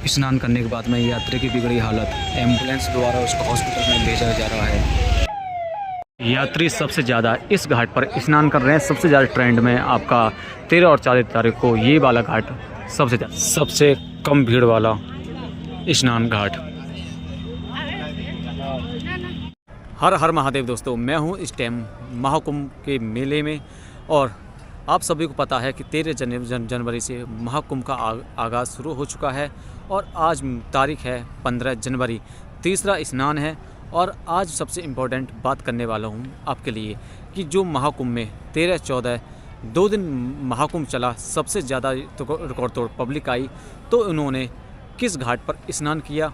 स्नान करने के बाद में यात्री की बिगड़ी हालत, एम्बुलेंस द्वारा उसको हॉस्पिटल में भेजा जा रहा है। यात्री सबसे ज़्यादा इस घाट पर स्नान कर रहे हैं। सबसे ज़्यादा ट्रेंड में आपका 13 और 4 तारीख को ये वाला घाट सबसे कम भीड़ वाला स्नान घाट। हर हर महादेव दोस्तों, मैं हूँ इस टाइम महाकुंभ के मेले में और आप सभी को पता है कि 13 जनवरी से महाकुंभ का आगाज़ शुरू हो चुका है और आज तारीख है 15 जनवरी, तीसरा स्नान है। और आज सबसे इम्पोर्टेंट बात करने वाला हूँ आपके लिए कि जो महाकुंभ में 13-14 2 दिन महाकुंभ चला, सबसे ज़्यादा रिकॉर्ड तोड़ पब्लिक आई, तो उन्होंने किस घाट पर स्नान किया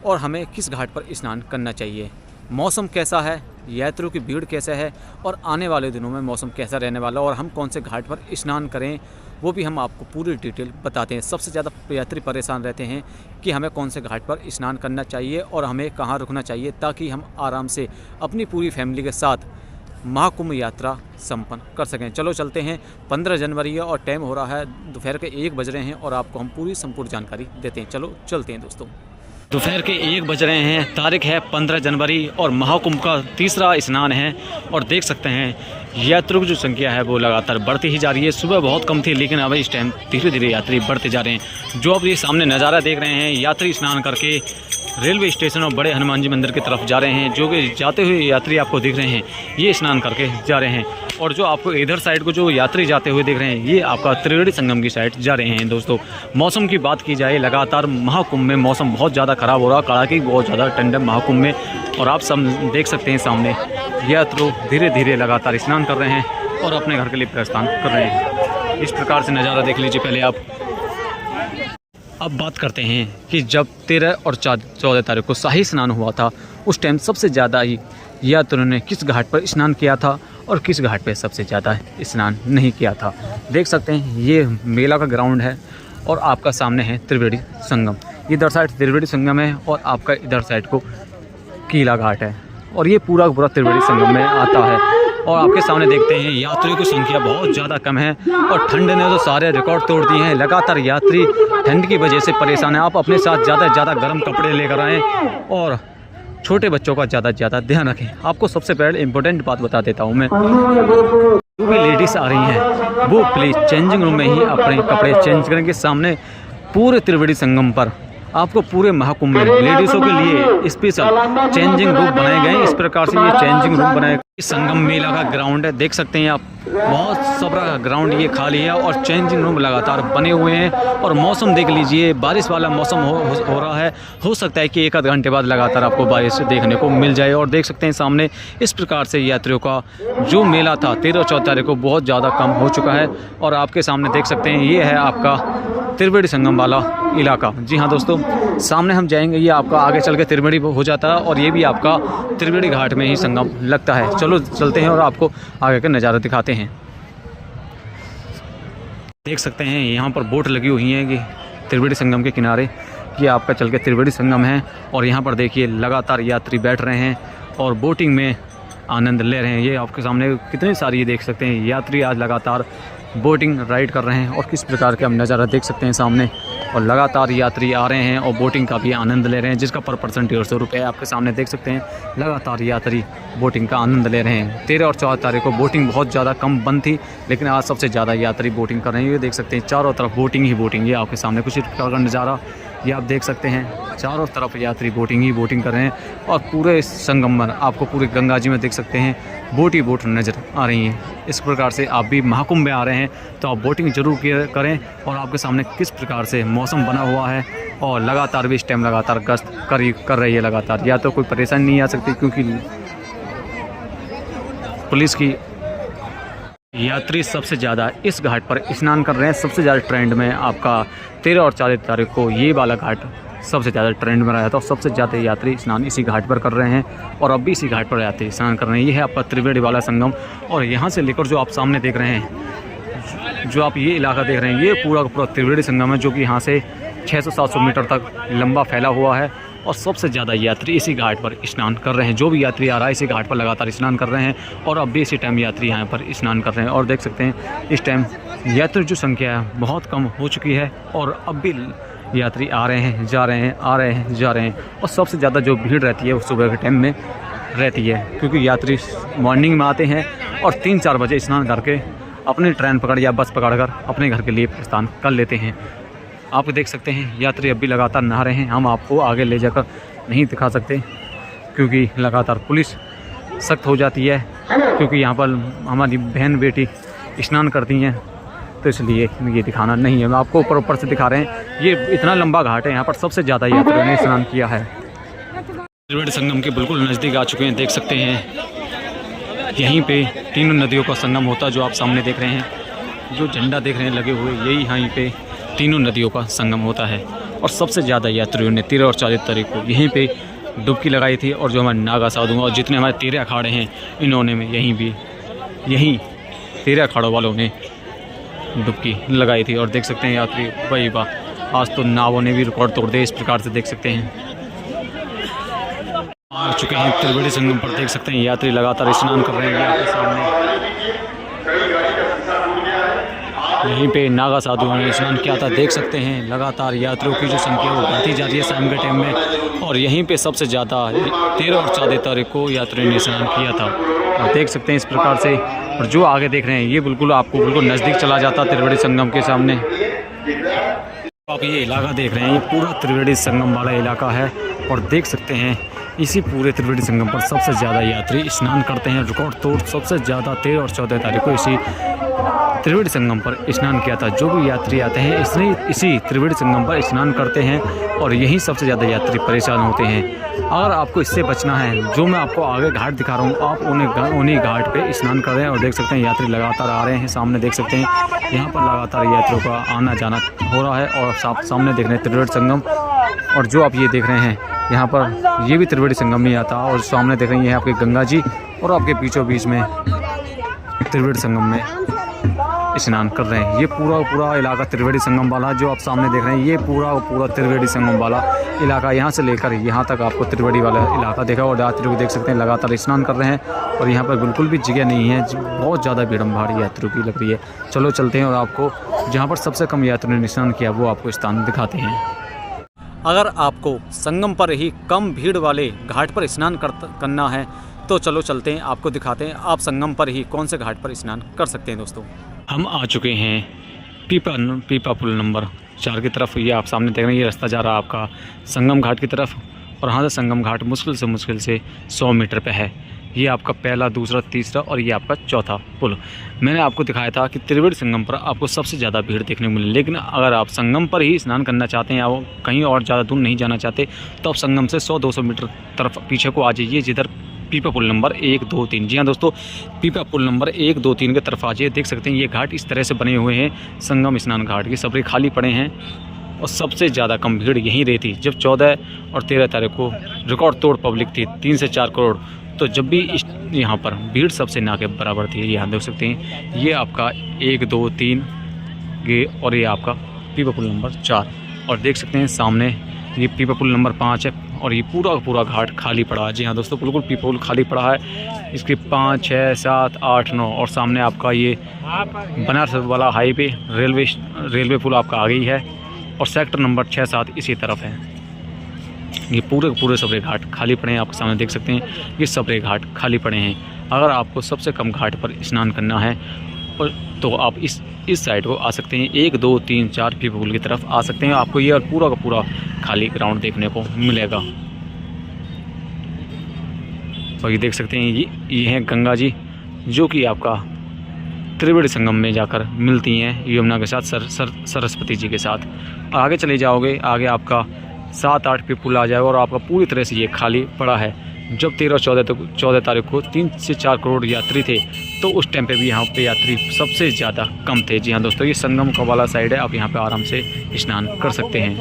और हमें किस घाट पर स्नान करना चाहिए, मौसम कैसा है, यात्रियों की भीड़ कैसा है और आने वाले दिनों में मौसम कैसा रहने वाला और हम कौन से घाट पर स्नान करें, वो भी हम आपको पूरी डिटेल बताते हैं। सबसे ज़्यादा यात्री परेशान रहते हैं कि हमें कौन से घाट पर स्नान करना चाहिए और हमें कहाँ रुकना चाहिए ताकि हम आराम से अपनी पूरी फैमिली के साथ महाकुंभ यात्रा संपन्न कर सकें। चलो चलते हैं। 15 जनवरी है और टाइम हो रहा है दोपहर के 1 बज रहे हैं और आपको हम पूरी संपूर्ण जानकारी देते हैं। चलो चलते हैं दोस्तों। दोपहर के 1 बज रहे हैं, तारीख है 15 जनवरी और महाकुंभ का तीसरा स्नान है और देख सकते हैं यात्रियों की जो संख्या है वो लगातार बढ़ती ही जा रही है। सुबह बहुत कम थी लेकिन अब इस टाइम धीरे धीरे यात्री बढ़ते जा रहे हैं। जो अब ये सामने नज़ारा देख रहे हैं, यात्री स्नान करके रेलवे स्टेशन और बड़े हनुमान जी मंदिर की तरफ जा रहे हैं। जो कि जाते हुए यात्री आपको दिख रहे हैं, ये स्नान करके जा रहे हैं। और जो आपको इधर साइड को जो यात्री जाते हुए दिख रहे हैं, ये आपका त्रिवेणी संगम की साइड जा रहे हैं। दोस्तों, मौसम की बात की जाए, लगातार महाकुंभ में मौसम बहुत ज़्यादा ख़राब हो रहा, कड़ाके बहुत ज़्यादा ठंड है महाकुंभ में। और आप सब देख सकते हैं सामने यात्री धीरे धीरे लगातार स्नान कर रहे हैं और अपने घर के लिए प्रस्थान कर रहे हैं। इस प्रकार से नज़ारा देख लीजिए पहले आप। अब बात करते हैं कि जब 13 और 14 तारीख को शाही स्नान हुआ था, उस टाइम सबसे ज़्यादा ही यात्रियों ने किस घाट पर स्नान किया था और किस घाट पर सबसे ज़्यादा स्नान नहीं किया था। देख सकते हैं ये मेला का ग्राउंड है और आपका सामने है त्रिवेणी संगम। इधर साइड त्रिवेणी संगम है और आपका इधर साइड को कीला घाट है और ये पूरा पूरा त्रिवेणी संगम में आता है। और आपके सामने देखते हैं यात्रियों की संख्या बहुत ज़्यादा कम है और ठंड ने तो सारे रिकॉर्ड तोड़ दिए हैं। लगातार यात्री ठंड की वजह से परेशान है। आप अपने साथ ज़्यादा से ज़्यादा गर्म कपड़े लेकर आएँ और छोटे बच्चों का ज़्यादा से ज़्यादा ध्यान रखें। आपको सबसे पहले इम्पोर्टेंट बात बता देता हूँ मैं, जो भी लेडीज़ आ रही हैं वो प्लीज़ चेंजिंग रूम में ही अपने कपड़े चेंज करेंगे। सामने पूरे त्रिवेणी संगम पर आपको पूरे महाकुंभ में लेडीज़ों के लिए स्पेशल चेंजिंग रूम बनाए गए हैं। इस प्रकार से ये चेंजिंग रूम बनाए गए। संगम मेला का ग्राउंड है, देख सकते हैं आप, बहुत सबरा ग्राउंड ये खाली है और चेंजिंग रूम लगातार बने हुए हैं। और मौसम देख लीजिए, बारिश वाला मौसम हो रहा है। हो सकता है कि 1 आध घंटे बाद लगातार आपको बारिश देखने को मिल जाए। और देख सकते हैं सामने इस प्रकार से यात्रियों का जो मेला था 13 और 14 तारीख को बहुत ज़्यादा कम हो चुका है। और आपके सामने देख सकते हैं ये है आपका त्रिवेणी संगम वाला इलाका। जी हाँ दोस्तों, सामने हम जाएंगे, ये आपका आगे चल के त्रिवेणी हो जाता है और ये भी आपका त्रिवेणी घाट में ही संगम लगता है। चलो चलते हैं और आपको आगे का नज़ारा दिखाते हैं। देख सकते हैं यहाँ पर बोट लगी हुई हैं कि त्रिवेणी संगम के किनारे, ये आपका चल के त्रिवेणी संगम है। और यहाँ पर देखिए लगातार यात्री बैठ रहे हैं और बोटिंग में आनंद ले रहे हैं। ये आपके सामने कितने सारे ये देख सकते हैं यात्री आज लगातार बोटिंग राइड कर रहे हैं और किस प्रकार के हम नज़ारा देख सकते हैं सामने। और लगातार यात्री आ रहे हैं और बोटिंग का भी आनंद ले रहे हैं, जिसका पर पर्सन 150 रुपये आपके सामने देख सकते हैं। लगातार यात्री बोटिंग का आनंद ले रहे हैं। 13 और 14 तारीख को बोटिंग बहुत ज़्यादा कम बंद थी लेकिन आज सबसे ज़्यादा यात्री बोटिंग कर रहे हैं। ये देख सकते हैं चारों तरफ बोटिंग ही बोटिंग। ये आपके सामने कुछ प्रकार का नज़ारा ये आप देख सकते हैं, चारों तरफ यात्री बोटिंग ही बोटिंग कर रहे हैं। और पूरे संगम में आपको पूरे गंगा जी में देख सकते हैं बोट ही बोट नज़र आ रही हैं। इस प्रकार से आप भी महाकुंभ में आ रहे हैं तो आप बोटिंग जरूर करें। और आपके सामने किस प्रकार से मौसम बना हुआ है और लगातार भी इस टाइम लगातार गश्त कर रही है लगातार। या तो कोई परेशानी नहीं आ सकती क्योंकि पुलिस की यात्री सबसे ज़्यादा इस घाट पर स्नान कर रहे हैं। सबसे ज़्यादा ट्रेंड में आपका 13 और 14 तारीख को ये वाला घाट सबसे ज़्यादा ट्रेंड में रहा था और सबसे ज़्यादा यात्री स्नान इसी घाट पर कर रहे हैं और अब भी इसी घाट पर यात्री स्नान कर रहे हैं। ये है आपका त्रिवेणी वाला संगम। और यहाँ से लेकर जो आप सामने देख रहे हैं, जो आप ये इलाका देख रहे हैं, ये पूरा पूरा त्रिवेणी संगम है, जो कि यहाँ से 600-700 मीटर तक लंबा फैला हुआ है। और सबसे ज़्यादा यात्री इसी घाट पर स्नान कर रहे हैं। जो भी यात्री आ रहा है इसी घाट पर लगातार स्नान कर रहे हैं और अब भी इसी टाइम यात्री यहाँ पर स्नान कर रहे हैं। और देख सकते हैं इस टाइम यात्री जो संख्या है बहुत कम हो चुकी है और अब भी यात्री आ रहे हैं, जा रहे हैं, आ रहे हैं, जा रहे हैं। और सबसे ज़्यादा जो भीड़ रहती है वो सुबह के टाइम में रहती है, क्योंकि यात्री मॉर्निंग में आते हैं और 3-4 बजे स्नान करके अपनी ट्रेन पकड़ या बस पकड़कर अपने घर के लिए प्रस्थान कर लेते हैं। आप देख सकते हैं यात्री अभी लगातार नहा रहे हैं। हम आपको आगे ले जाकर नहीं दिखा सकते क्योंकि लगातार पुलिस सख्त हो जाती है, क्योंकि यहाँ पर हमारी बहन बेटी स्नान करती हैं, तो इसलिए ये दिखाना नहीं है। मैं आपको ऊपर से दिखा रहे हैं। ये इतना लंबा घाट है, यहाँ पर सबसे ज़्यादा यात्रियों ने स्नान किया है। त्रिवेणी संगम के बिल्कुल नज़दीक आ चुके हैं। देख सकते हैं यहीं पे तीनों नदियों का संगम होता है। जो आप सामने देख रहे हैं, जो झंडा देख रहे हैं लगे हुए, यही यहीं पे तीनों नदियों का संगम होता है। और सबसे ज़्यादा यात्रियों ने 13 और 14 तारीख को यहीं पे डुबकी लगाई थी। और जो हमारे नागा साधु और जितने हमारे 13 अखाड़े हैं, इन्होंने में यहीं 13 अखाड़ों वालों ने डुबकी लगाई थी। और देख सकते हैं यात्री भाई वाह, आज तो नावों ने भी रिकॉर्ड तोड़ दिया। इस प्रकार से देख सकते हैं आ चुके हैं त्रिवेणी संगम पर। देख सकते हैं यात्री लगातार स्नान कर रहे हैं। आपके सामने यहीं पे नागा साधुओं ने स्नान किया था। देख सकते हैं लगातार यात्रियों की जो संख्या वो बढ़ती जा रही है शाम के टाइम में। और यहीं पे सबसे ज़्यादा 13 और 14 तारीख को यात्रियों ने स्नान किया था। और देख सकते हैं इस प्रकार से। और जो आगे देख रहे हैं ये बिल्कुल आपको बिल्कुल नज़दीक चला जाता त्रिवेणी संगम के सामने। आप ये इलाका देख रहे हैं, ये पूरा त्रिवेणी संगम वाला इलाका है। और देख सकते हैं इसी पूरे त्रिवेणी संगम पर सबसे ज़्यादा यात्री स्नान करते हैं। रिकॉर्ड तोड़ सबसे ज़्यादा 13 और 14 तारीख को इसी त्रिवेणी संगम पर स्नान किया था। जो भी यात्री आते हैं इसी त्रिवेणी संगम पर स्नान करते हैं। और यहीं सबसे ज़्यादा यात्री परेशान होते हैं। अगर आपको इससे बचना है, जो मैं आपको आगे घाट दिखा रहा हूँ, आप उन्हीं घाट पे स्नान कर रहे हैं। और देख सकते हैं यात्री लगातार आ रहे हैं। सामने देख सकते हैं यहाँ पर लगातार यात्रियों का आना जाना हो रहा है। और सामने देख रहे हैं त्रिवेणी संगम। और जो आप ये देख रहे हैं यहाँ पर, ये भी त्रिवेणी संगम में आता है। और सामने देख रहे हैं आपके गंगा जी, और आपके बीचों बीच में त्रिवेणी संगम में स्नान कर रहे हैं। ये पूरा इलाका त्रिवेणी संगम वाला जो आप सामने देख रहे हैं, ये पूरा त्रिवेणी संगम वाला इलाका, यहाँ से लेकर यहाँ तक आपको त्रिवेणी वाला इलाका देखा। और यात्रियों को देख सकते हैं लगातार स्नान कर रहे हैं। और यहाँ पर बिल्कुल भी जगह नहीं है, बहुत ज़्यादा भीड़ भाड़ी यात्रियों की लग रही है। चलो चलते हैं और आपको जहाँ पर सबसे कम यात्रियों ने स्नान किया वो आपको स्थान दिखाते हैं। अगर आपको संगम पर ही कम भीड़ वाले घाट पर स्नान करना है तो चलो चलते हैं, आपको दिखाते हैं आप संगम पर ही कौन से घाट पर स्नान कर सकते हैं। दोस्तों हम आ चुके हैं पीपा पुल नंबर 4 की तरफ। ये आप सामने देख रहे हैं, ये रास्ता जा रहा है आपका संगम घाट की तरफ। और यहाँ से संगम घाट मुश्किल से 100 मीटर पे है। ये आपका पहला, दूसरा, तीसरा और ये आपका चौथा पुल। मैंने आपको दिखाया था कि त्रिवेणी संगम पर आपको सबसे ज़्यादा भीड़ देखने को मिले। लेकिन अगर आप संगम पर ही स्नान करना चाहते हैं या वो कहीं और ज़्यादा दूर नहीं जाना चाहते, तो आप संगम से 100-200 मीटर तरफ पीछे को आ जाइए, जिधर पीपा पुल नंबर 1, 2, 3। जी हाँ दोस्तों, पीपा पुल नंबर 1, 2, 3 की तरफ आ जाइए। देख सकते हैं ये घाट इस तरह से बने हुए हैं। संगम स्नान घाट की सबरे खाली पड़े हैं। और सबसे ज़्यादा कम भीड़ यहीं रहती। जब 14 और 13 तारीख को रिकॉर्ड तोड़ पब्लिक थी, 3 से 4 करोड़, तो जब भी यहाँ पर भीड़ सबसे ना के बराबर थी। यहाँ देख सकते हैं ये आपका 1, 2, 3 ये, और ये आपका पीपा पुल नंबर 4। और देख सकते हैं सामने ये पीपा पुल नंबर 5 है। और ये पूरा घाट खाली पड़ा है। जी हाँ दोस्तों, बिल्कुल पीपा पुल खाली पड़ा है। इसके 5, 6, 7, 8, 9 और सामने आपका ये बनारस वाला हाईवे रेलवे पुल आपका आ गई है। और सेक्टर नंबर 6, 7 इसी तरफ है। ये पूरे सबरे घाट खाली पड़े हैं। आपके सामने देख सकते हैं ये सबरे घाट खाली पड़े हैं। अगर आपको सबसे कम घाट पर स्नान करना है तो आप इस साइड को आ सकते हैं। 1, 2, 3, 4 पीपा पुल की तरफ आ सकते हैं। आपको ये पूरा का पूरा खाली ग्राउंड देखने को मिलेगा। और ये देख सकते हैं ये हैं गंगा जी, जो कि आपका त्रिवेणी संगम में जाकर मिलती हैं यमुना के साथ, सरस्वती जी के साथ। आगे चले जाओगे, आगे आपका 7, 8 पे पुल आ जाएगा। और आपका पूरी तरह से ये खाली पड़ा है। जब 13 और 14 तारीख को 3 से 4 करोड़ यात्री थे, तो उस टाइम पे भी यहाँ पे यात्री सबसे ज़्यादा कम थे। जी हाँ दोस्तों, ये संगम का वाला साइड है। आप यहाँ पे आराम से स्नान कर सकते हैं।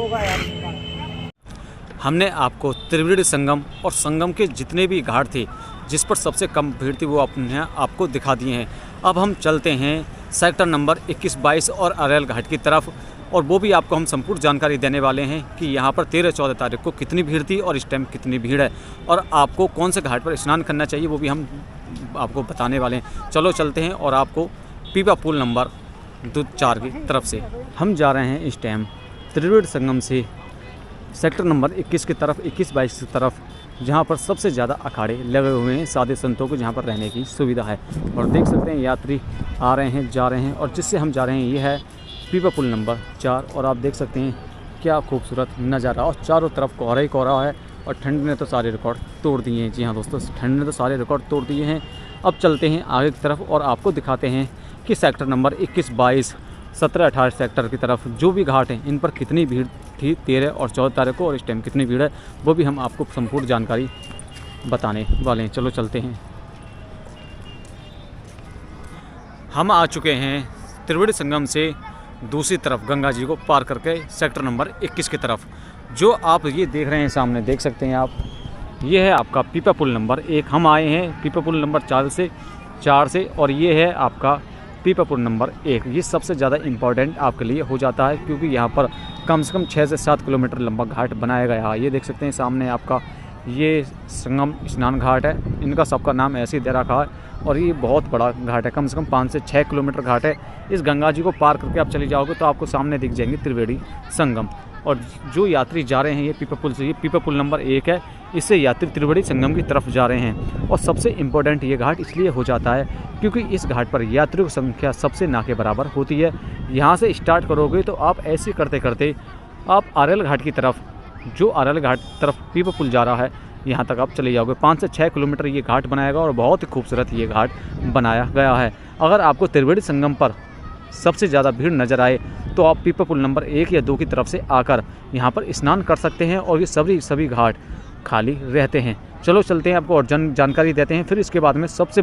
हमने आपको त्रिवेणी संगम और संगम के जितने भी घाट थे जिस पर सबसे कम भीड़ थी वो आपने आपको दिखा दिए हैं। अब हम चलते हैं सेक्टर नंबर 21, 22 और अरेल घाट की तरफ। और वो भी आपको हम संपूर्ण जानकारी देने वाले हैं कि यहाँ पर 13, 14 तारीख को कितनी भीड़ थी और इस टाइम कितनी भीड़ है। और आपको कौन से घाट पर स्नान करना चाहिए वो भी हम आपको बताने वाले हैं। चलो चलते हैं और आपको पीपा पुल नंबर 4 की तरफ से हम जा रहे हैं। इस टाइम त्रिवेणी संगम से सेक्टर नंबर 21 की तरफ 21-22 की तरफ, जहाँ पर सबसे ज़्यादा अखाड़े लगे हुए हैं साधु संतों को, जहाँ पर रहने की सुविधा है। और देख सकते हैं यात्री आ रहे हैं, जा रहे हैं। और जिससे हम जा रहे हैं ये है पीपा पुल नंबर 4। और आप देख सकते हैं क्या खूबसूरत नज़ारा, और चारों तरफ कोहरा ही कोहरा है। और ठंड ने तो सारे रिकॉर्ड तोड़ दिए हैं। जी हाँ दोस्तों, ठंड ने तो सारे रिकॉर्ड तोड़ दिए हैं। अब चलते हैं आगे की तरफ और आपको दिखाते हैं कि सेक्टर नंबर 21, 22, 17, 18 सेक्टर की तरफ जो भी घाट हैं इन पर कितनी भीड़ थी 13 और 14 तारीख को, और इस टाइम कितनी भीड़ है वो भी हम आपको संपूर्ण जानकारी बताने वाले हैं। चलो चलते हैं। हम आ चुके हैं त्रिवेणी संगम से दूसरी तरफ गंगा जी को पार करके सेक्टर नंबर 21 की तरफ। जो आप ये देख रहे हैं सामने, देख सकते हैं आप, ये है आपका पीपा पुल नंबर 1। हम आए हैं पीपा पुल नंबर 4 से, और ये है आपका पीपा पुल नंबर 1। ये सबसे ज़्यादा इम्पॉर्टेंट आपके लिए हो जाता है, क्योंकि यहाँ पर कम से कम 6 से 7 किलोमीटर लंबा घाट बनाया गया है। ये देख सकते हैं सामने आपका, ये संगम स्नान घाट है, इनका सबका नाम ऐसे ही दे रखा है। और ये बहुत बड़ा घाट है, कम से कम 5 से 6 किलोमीटर घाट है। इस गंगा जी को पार करके आप चले जाओगे तो आपको सामने दिख जाएंगे त्रिवेणी संगम। और जो यात्री जा रहे हैं ये पीपा पुल से, ये पीपा पुल नंबर 1 है, इससे यात्री त्रिवेणी संगम की तरफ जा रहे हैं। और सबसे इम्पोर्टेंट ये घाट इसलिए हो जाता है क्योंकि इस घाट पर यात्रियों की संख्या सबसे ना के बराबर होती है। यहाँ से स्टार्ट करोगे तो आप ऐसे करते करते आप आरएल घाट की तरफ, जो आरएल घाट तरफ पीपा पुल जा रहा है, यहाँ तक आप चले जाओगे। 5 से 6 किलोमीटर ये घाट बनाएगा और बहुत ही खूबसूरत ये घाट बनाया गया है। अगर आपको त्रिवेणी संगम पर सबसे ज़्यादा भीड़ नज़र आए तो आप पीपा पुल नंबर 1 या 2 की तरफ से आकर यहाँ पर स्नान कर सकते हैं, और ये सभी घाट खाली रहते हैं। चलो चलते हैं, आपको और जानकारी देते हैं। फिर इसके बाद में सबसे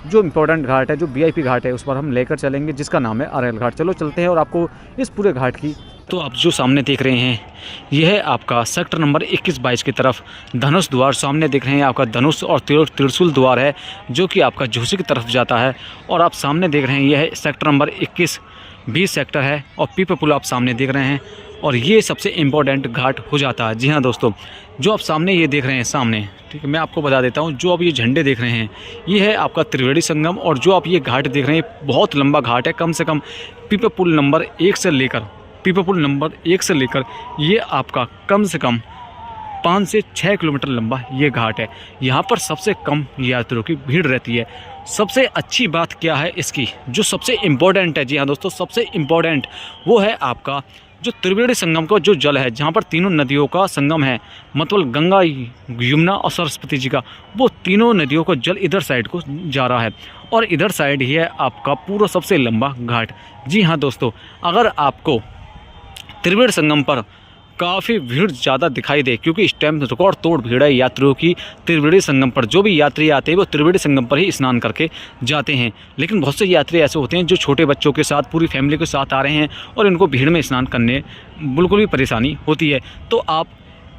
जो इम्पोर्टेंट घाट है, जो VIP घाट है, उस पर हम लेकर चलेंगे, जिसका नाम है आरएल घाट। चलो चलते हैं और आपको इस पूरे घाट की, तो आप जो सामने देख रहे हैं यह है आपका सेक्टर नंबर 21-22 की तरफ धनुष द्वार। सामने देख रहे हैं आपका धनुष और त्रिशूल द्वार है, जो कि आपका झूसी की तरफ जाता है। और आप सामने देख रहे हैं यह है सेक्टर नंबर 21, 20 सेक्टर है, और पीपा पुल आप सामने देख रहे हैं। और ये सबसे इम्पोर्टेंट घाट हो जाता है। जी हाँ दोस्तों, जो आप सामने ये देख रहे हैं सामने, ठीक है, मैं आपको बता देता हूँ, जो आप ये झंडे देख रहे हैं ये है आपका त्रिवेणी संगम। और जो आप ये घाट देख रहे हैं बहुत लंबा घाट है, कम से कम पीपा पुल नंबर 1 से लेकर ये आपका कम से कम 5 से 6 किलोमीटर लंबा ये घाट है। यहाँ पर सबसे कम यात्रियों की भीड़ रहती है। सबसे अच्छी बात क्या है इसकी, जो सबसे इम्पोर्टेंट है, जी हाँ दोस्तों, सबसे इम्पोर्टेंट वो है आपका जो त्रिवेणी संगम का जो जल है, जहाँ पर तीनों नदियों का संगम है, मतलब गंगा, यमुना और सरस्वती जी का, वो तीनों नदियों का जल इधर साइड को जा रहा है। और इधर साइड ही है आपका पूरा सबसे लंबा घाट। जी हाँ दोस्तों, अगर आपको त्रिवेणी संगम पर काफ़ी भीड़ ज़्यादा दिखाई दे, क्योंकि इस टाइम रिकॉर्ड तोड़ भीड़ है यात्रियों की त्रिवेणी संगम पर। जो भी यात्री आते हैं वो त्रिवेणी संगम पर ही स्नान करके जाते हैं। लेकिन बहुत से यात्री ऐसे होते हैं जो छोटे बच्चों के साथ, पूरी फैमिली के साथ आ रहे हैं, और इनको भीड़ में स्नान करने बिल्कुल भी परेशानी होती है। तो आप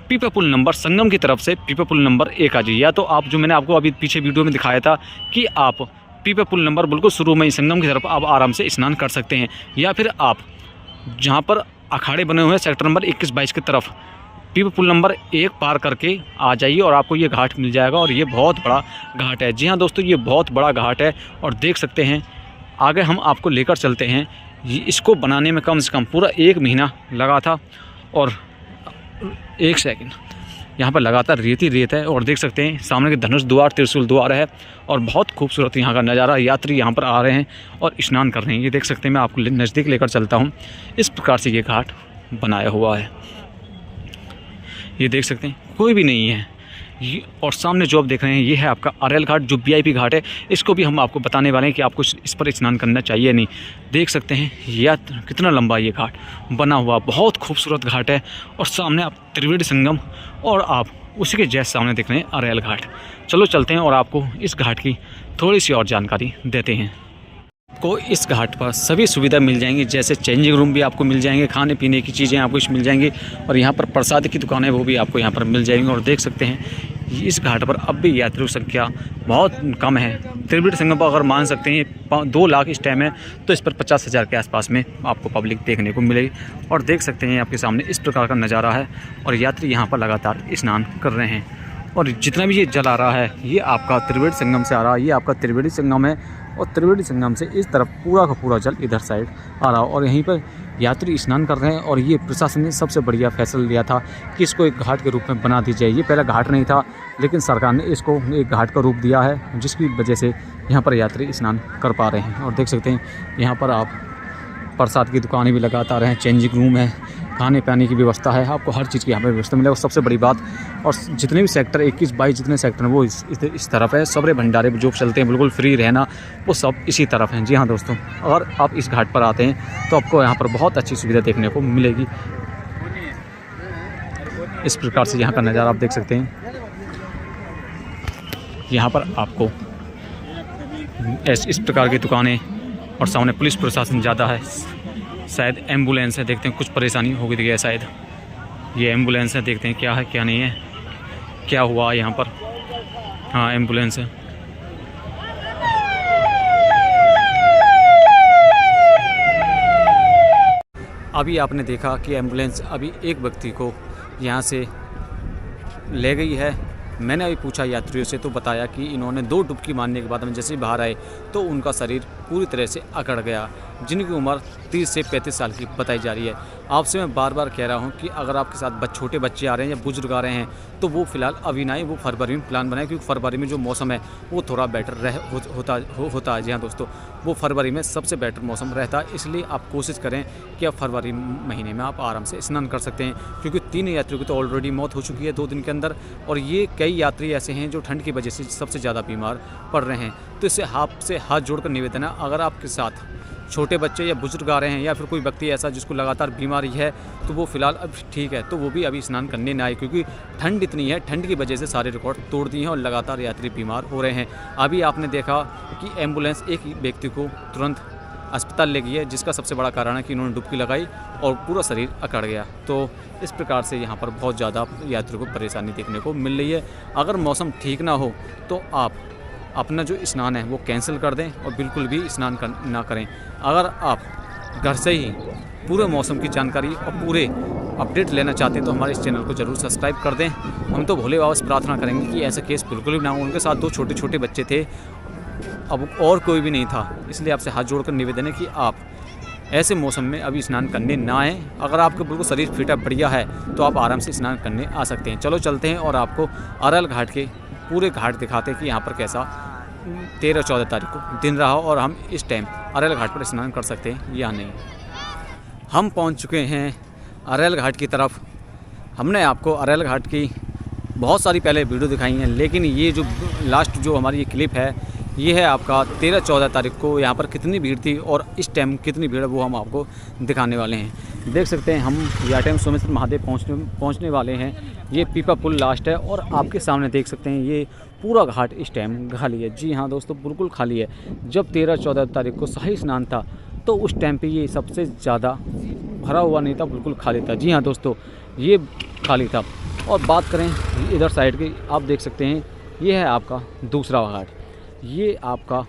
पीपा पुल नंबर संगम की तरफ से पीपा पुल नंबर 1 आ जाइए। या तो आप, जो मैंने आपको अभी पीछे वीडियो में दिखाया था कि आप पीपा पुल नंबर बिल्कुल शुरू में ही संगम की तरफ आप आराम से स्नान कर सकते हैं, या फिर आप जहाँ पर अखाड़े बने हुए हैं सेक्टर नंबर 21-22 की तरफ पीपा पुल नंबर 1 पार करके आ जाइए और आपको ये घाट मिल जाएगा। और ये बहुत बड़ा घाट है। जी हाँ दोस्तों, ये बहुत बड़ा घाट है। और देख सकते हैं आगे हम आपको लेकर चलते हैं। इसको बनाने में कम से कम पूरा 1 महीना लगा था। और 1 सेकंड, यहाँ पर लगातार रेत है। और देख सकते हैं सामने के धनुष द्वार, त्रिशूल द्वार है, और बहुत खूबसूरत यहाँ का नज़ारा। यात्री यहाँ पर आ रहे हैं और स्नान कर रहे हैं। ये देख सकते हैं, मैं आपको नज़दीक लेकर चलता हूँ। इस प्रकार से ये घाट बनाया हुआ है। ये देख सकते हैं कोई भी नहीं है। ये और सामने जो आप देख रहे हैं ये है आपका आरएल घाट, जो VIP घाट है। इसको भी हम आपको बताने वाले हैं कि आपको इस पर स्नान करना चाहिए नहीं। देख सकते हैं यह कितना लंबा ये घाट बना हुआ, बहुत खूबसूरत घाट है। और सामने आप त्रिवेणी संगम, और आप उसी के जैसे सामने देख रहे हैं आरएल घाट। चलो चलते हैं और आपको इस घाट की थोड़ी सी और जानकारी देते हैं। आपको इस घाट पर सभी सुविधा मिल जाएंगी, जैसे चेंजिंग रूम भी आपको मिल जाएंगे, खाने पीने की चीज़ें आपको मिल जाएंगी, और यहाँ पर प्रसाद की दुकानें वो भी आपको यहाँ पर मिल जाएंगी। और देख सकते हैं इस घाट पर अब भी यात्रियों की संख्या बहुत कम है। त्रिवेणी संगम पर अगर मान सकते हैं 2 लाख इस टाइम है, तो इस पर 50,000 के आसपास में आपको पब्लिक देखने को मिलेगी। और देख सकते हैं आपके सामने इस प्रकार का नज़ारा है, और यात्री यहाँ पर लगातार स्नान कर रहे हैं। और जितना भी ये जल आ रहा है ये आपका त्रिवेणी संगम से आ रहा है। ये आपका त्रिवेणी संगम है, और त्रिवेणी संगम से इस तरफ पूरा का पूरा जल इधर साइड आ रहा है। और यहीं पर यात्री स्नान कर रहे हैं और ये प्रशासन ने सबसे बढ़िया फैसला लिया था कि इसको एक घाट के रूप में बना दी जाए। ये पहला घाट नहीं था, लेकिन सरकार ने इसको एक घाट का रूप दिया है, जिसकी वजह से यहाँ पर यात्री स्नान कर पा रहे हैं। और देख सकते हैं यहाँ पर आप प्रसाद की दुकानें भी लगातार हैं, चेंजिंग रूम है, खाने पाने की व्यवस्था है, आपको हर चीज़ की यहाँ पर व्यवस्था मिलेगी। और सबसे बड़ी बात, और जितने भी सेक्टर 21-22 जितने सेक्टर हैं वो इस तरफ है। सबरे भंडारे जो चलते हैं बिल्कुल फ्री रहना, वो सब इसी तरफ हैं। जी हाँ दोस्तों, अगर आप इस घाट पर आते हैं तो आपको यहाँ पर बहुत अच्छी सुविधा देखने को मिलेगी। इस प्रकार से यहाँ का नज़ारा आप देख सकते हैं। यहाँ पर आपको इस प्रकार की दुकानें और सामने पुलिस प्रशासन ज़्यादा है। शायद एम्बुलेंस है, देखते हैं कुछ परेशानी हो गई है शायद। ये एम्बुलेंस है, देखते हैं क्या है क्या नहीं है, क्या हुआ यहाँ पर। हाँ, एम्बुलेंस है। अभी आपने देखा कि एम्बुलेंस अभी एक व्यक्ति को यहाँ से ले गई है। मैंने अभी पूछा यात्रियों से तो बताया कि इन्होंने 2 डुबकी मारने के बाद में जैसे बाहर आए तो उनका शरीर पूरी तरह से अकड़ गया, जिनकी उम्र 30 से 35 साल की बताई जा रही है। आपसे मैं बार बार कह रहा हूं कि अगर आपके साथ छोटे बच्चे आ रहे हैं या बुजुर्ग आ रहे हैं तो वो फ़िलहाल अभी ना आए, वो फरवरी में प्लान बनाए, क्योंकि फरवरी में जो मौसम है वो थोड़ा बेटर होता है। जी हाँ दोस्तों, वो फरवरी में सबसे बेटर मौसम रहता है, इसलिए आप कोशिश करें कि आप फरवरी महीने में आप आराम से स्नान कर सकते हैं, क्योंकि 3 यात्रियों की तो ऑलरेडी मौत हो चुकी है 2 दिन के अंदर, और ये कई यात्री ऐसे हैं जो ठंड की वजह से सबसे ज़्यादा बीमार पड़ रहे हैं। तो इससे आपसे हाथ जोड़कर निवेदन है, अगर आपके साथ छोटे बच्चे या बुजुर्ग आ रहे हैं या फिर कोई व्यक्ति ऐसा जिसको लगातार बीमारी है तो वो फ़िलहाल अब ठीक है, तो वो भी अभी स्नान करने ना आए, क्योंकि ठंड इतनी है, ठंड की वजह से सारे रिकॉर्ड तोड़ दिए हैं और लगातार यात्री बीमार हो रहे हैं। अभी आपने देखा कि एम्बुलेंस एक व्यक्ति को तुरंत अस्पताल ले गई है, जिसका सबसे बड़ा कारण है कि इन्होंने डुबकी लगाई और पूरा शरीर अकड़ गया। तो इस प्रकार से यहाँ पर बहुत ज़्यादा यात्रियों को परेशानी देखने को मिल रही है। अगर मौसम ठीक ना हो तो आप अपना जो स्नान है वो कैंसिल कर दें और बिल्कुल भी स्नान ना करें। अगर आप घर से ही पूरे मौसम की जानकारी और पूरे अपडेट लेना चाहते हैं तो हमारे इस चैनल को ज़रूर सब्सक्राइब कर दें। हम तो भोले बाबा से प्रार्थना करेंगे कि ऐसा केस बिल्कुल भी ना हो। उनके साथ 2 छोटे छोटे बच्चे थे, अब और कोई भी नहीं था, इसलिए आपसे हाथ जोड़कर निवेदन है कि आप ऐसे मौसम में अभी स्नान करने ना आएँ। अगर आपका बिल्कुल शरीर फिट है, बढ़िया है, तो आप आराम से स्नान करने आ सकते हैं। चलो चलते हैं और आपको अरल घाट के पूरे घाट दिखाते हैं कि यहाँ पर कैसा 13-14 तारीख को दिन रहा और हम इस टाइम अरल घाट पर स्नान कर सकते हैं या नहीं। हम पहुँच चुके हैं अरल घाट की तरफ। हमने आपको अरल घाट की बहुत सारी पहले वीडियो दिखाई हैं, लेकिन ये जो लास्ट जो हमारी ये क्लिप है ये है आपका 13-14 तारीख को यहाँ पर कितनी भीड़ थी और इस टाइम कितनी भीड़ है वो हम आपको दिखाने वाले हैं। देख सकते हैं हम यह टाइम सोमेश्वर महादेव पहुँचने वाले हैं। ये पीपा पुल लास्ट है और आपके सामने देख सकते हैं ये पूरा घाट इस टाइम खाली है। जी हाँ दोस्तों, बिल्कुल खाली है। जब 13-14 तारीख को शाही स्नान था तो उस टाइम पे ये सबसे ज़्यादा भरा हुआ नहीं था, बिल्कुल खाली था। जी हाँ दोस्तों, ये खाली था। और बात करें इधर साइड की, आप देख सकते हैं ये है आपका दूसरा घाट। ये आपका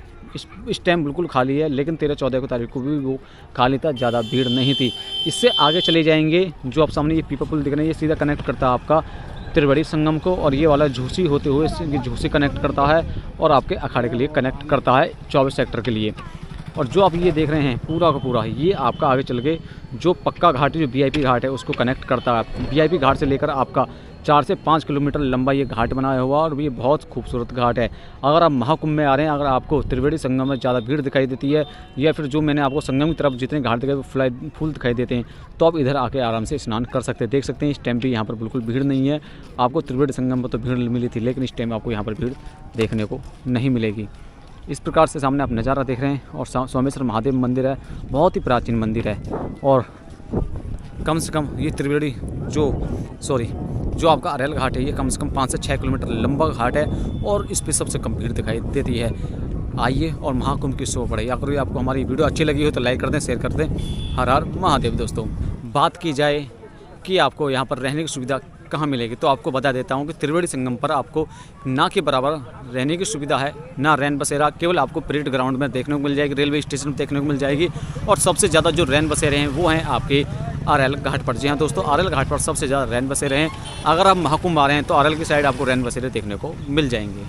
इस टाइम बिल्कुल खाली है, लेकिन 13-14 तारीख को भी वो खाली था, ज़्यादा भीड़ नहीं थी। इससे आगे चले जाएंगे, जो आप सामने ये पीपा पुल दिख रहे हैं, ये सीधा कनेक्ट करता है आपका त्रिवेणी संगम को, और ये वाला झूसी होते हुए ये झूसी कनेक्ट करता है और आपके अखाड़े के लिए कनेक्ट करता है 24 सेक्टर के लिए। और जो आप ये देख रहे हैं पूरा का पूरा ये आपका आगे चल के जो पक्का घाट है, जो VIP घाट है, उसको कनेक्ट करता है। VIP घाट से लेकर आपका 4 से 5 किलोमीटर लंबा ये घाट बनाया हुआ और ये बहुत खूबसूरत घाट है। अगर आप महाकुंभ में आ रहे हैं, अगर आपको त्रिवेणी संगम में ज़्यादा भीड़ दिखाई देती है या फिर जो मैंने आपको संगम की तरफ जितने घाट दिखाए फुल दिखाई देते हैं, तो आप इधर आके आराम से स्नान कर सकते हैं। देख सकते हैं इस टाइम भी यहाँ पर बिल्कुल भीड़ नहीं है। आपको त्रिवेणी संगम पर तो भीड़ मिली थी, लेकिन इस टाइम आपको यहाँ पर भीड़ देखने को नहीं मिलेगी। इस प्रकार से सामने आप नज़ारा देख रहे हैं और सोमेश्वर महादेव मंदिर है, बहुत ही प्राचीन मंदिर है। और कम से कम ये त्रिवेणी जो आपका अरैल घाट है, ये कम से कम 5 से 6 किलोमीटर लंबा घाट है और इस पर सबसे कम भीड़ दिखाई देती है। आइए और महाकुंभ की शो बढ़ाइए। अगर आपको हमारी वीडियो अच्छी लगी हो तो लाइक कर दें, शेयर कर दें। हर हर महादेव। दोस्तों, बात की जाए कि आपको यहाँ पर रहने की सुविधा कहाँ मिलेगी, तो आपको बता देता हूँ कि त्रिवेणी संगम पर आपको ना के बराबर रहने की सुविधा है, ना रैन बसेरा केवल आपको परेड ग्राउंड में देखने को मिल जाएगी, रेलवे स्टेशन में देखने को मिल जाएगी। और सबसे ज़्यादा जो रैन बसेरे हैं वो हैं आपके अरैल घाट पर। जी हाँ दोस्तों, अरैल घाट पर सबसे ज़्यादा रैन बसेरे हैं। अगर आप महाकुंभ आ रहे हैं तो अरैल की साइड आपको रैन बसेरे देखने को मिल जाएंगे।